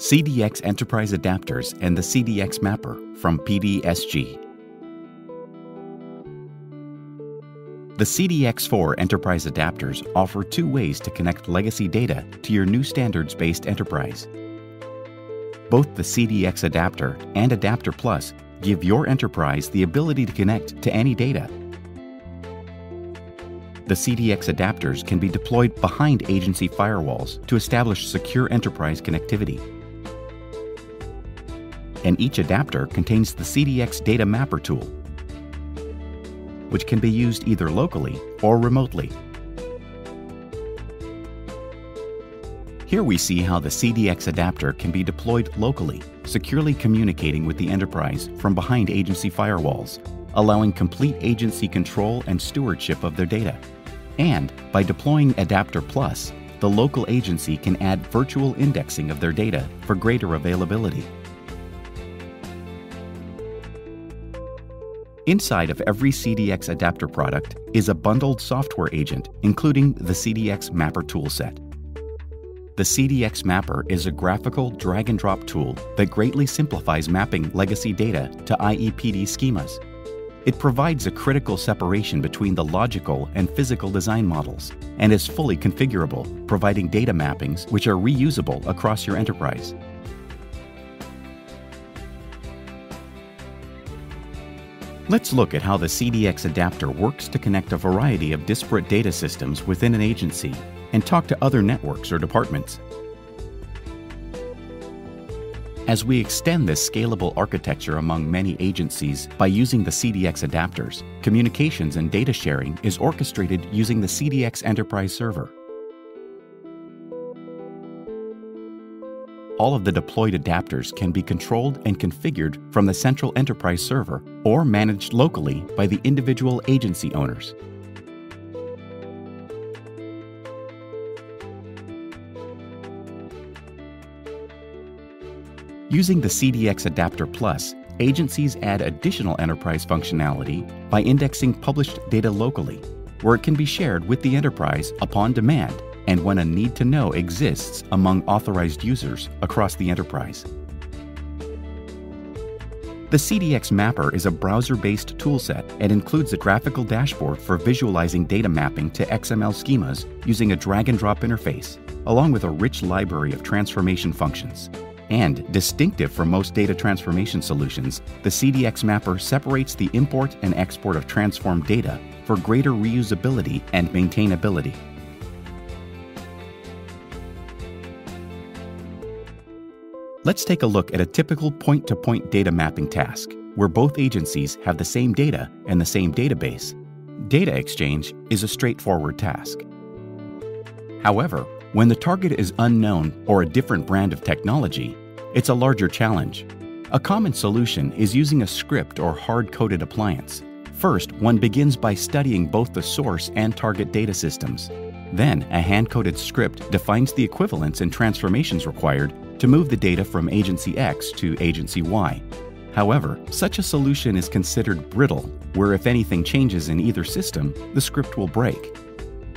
CDX Enterprise Adapters and the CDX Mapper from PDSG. The CDX4 Enterprise Adapters offer two ways to connect legacy data to your new standards-based enterprise. Both the CDX Adapter and AdapterPlus give your enterprise the ability to connect to any data. The CDX adapters can be deployed behind agency firewalls to establish secure enterprise connectivity. And each adapter contains the CDX Data Mapper tool, which can be used either locally or remotely. Here we see how the CDX adapter can be deployed locally, securely communicating with the enterprise from behind agency firewalls, allowing complete agency control and stewardship of their data. And by deploying AdapterPlus, the local agency can add virtual indexing of their data for greater availability. Inside of every CDX adapter product is a bundled software agent, including the CDX Mapper toolset. The CDX Mapper is a graphical drag-and-drop tool that greatly simplifies mapping legacy data to IEPD schemas. It provides a critical separation between the logical and physical design models and is fully configurable, providing data mappings which are reusable across your enterprise. Let's look at how the CDX adapter works to connect a variety of disparate data systems within an agency and talk to other networks or departments. As we extend this scalable architecture among many agencies by using the CDX adapters, communications and data sharing is orchestrated using the CDX Enterprise Server. All of the deployed adapters can be controlled and configured from the central enterprise server or managed locally by the individual agency owners. Using the CDX AdapterPlus, agencies add additional enterprise functionality by indexing published data locally, where it can be shared with the enterprise upon demand and when a need to know exists among authorized users across the enterprise. The CDX Mapper is a browser-based toolset and includes a graphical dashboard for visualizing data mapping to XML schemas using a drag-and-drop interface, along with a rich library of transformation functions. And distinctive from most data transformation solutions, the CDX Mapper separates the import and export of transformed data for greater reusability and maintainability. Let's take a look at a typical point-to-point data mapping task, where both agencies have the same data and the same database. Data exchange is a straightforward task. However, when the target is unknown or a different brand of technology, it's a larger challenge. A common solution is using a script or hard-coded appliance. First, one begins by studying both the source and target data systems. Then, a hand-coded script defines the equivalence and transformations required to move the data from agency X to agency Y. However, such a solution is considered brittle, where if anything changes in either system, the script will break.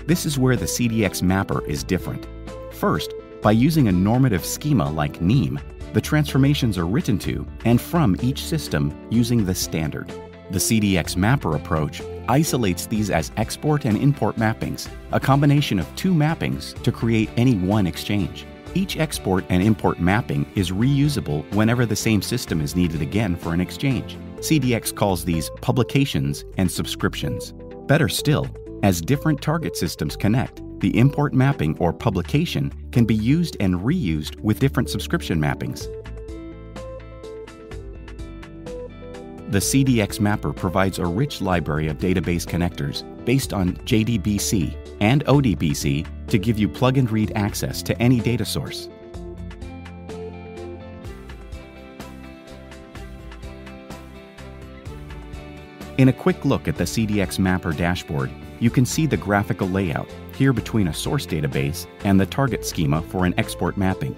This is where the CDX Mapper is different. First, by using a normative schema like NEAM, the transformations are written to and from each system using the standard. The CDX Mapper approach isolates these as export and import mappings, a combination of two mappings to create any one exchange. Each export and import mapping is reusable whenever the same system is needed again for an exchange. CDX calls these publications and subscriptions. Better still, as different target systems connect, the import mapping or publication can be used and reused with different subscription mappings. The CDX Mapper provides a rich library of database connectors based on JDBC and ODBC to give you plug-and-read access to any data source. In a quick look at the CDX Mapper dashboard, you can see the graphical layout here between a source database and the target schema for an export mapping.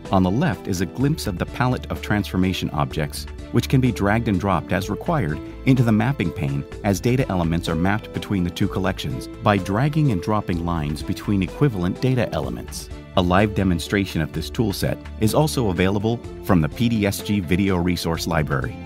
On the left is a glimpse of the palette of transformation objects, which can be dragged and dropped as required into the mapping pane as data elements are mapped between the two collections by dragging and dropping lines between equivalent data elements. A live demonstration of this toolset is also available from the PDSG Video Resource Library.